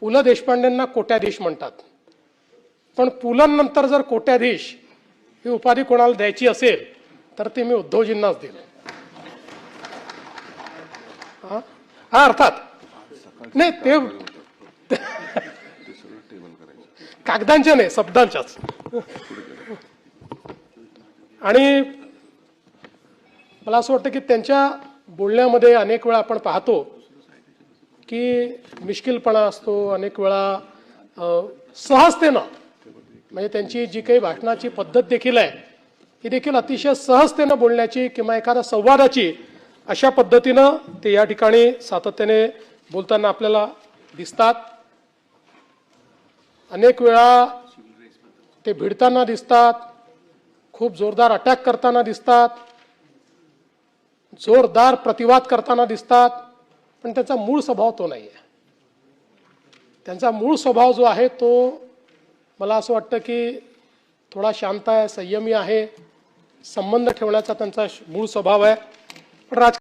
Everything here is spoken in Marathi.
पु ल देशपांडेंना कोट्याधीश म्हणतात, पण पुलंनंतर जर कोट्याधीश ही उपाधी कोणाला द्यायची असेल तर ती मी उद्धवजींनाच देईल. हा अर्थात नाही, ते कागदांच्या नाही, शब्दांच्याच. आणि मला असं वाटतं की त्यांच्या बोलण्यामध्ये अनेक वेळा आपण पाहतो की मिश्किलपणा असतो, अनेक वेळा सहजतेनं, म्हणजे त्यांची जी काही भाषणाची पद्धत देखील आहे ही देखील अतिशय सहजतेनं बोलण्याची किंवा एखाद्या संवादाची अशा पद्धतीनं ते या ठिकाणी सातत्याने बोलताना आपल्याला दिसतात. अनेक वेळा ते भिडताना दिसतात, खूप जोरदार अटॅक करताना दिसतात, जोरदार प्रतिवाद करताना दिसतात, पण त्याचा मूळ स्वभाव तो नाही आहे. त्यांचा मूळ स्वभाव जो आहे तो मला असं वाटतं की थोडा शांत आहे, संयमी आहे, संबंध ठेवण्याचा त्यांचा मूळ स्वभाव आहे. पण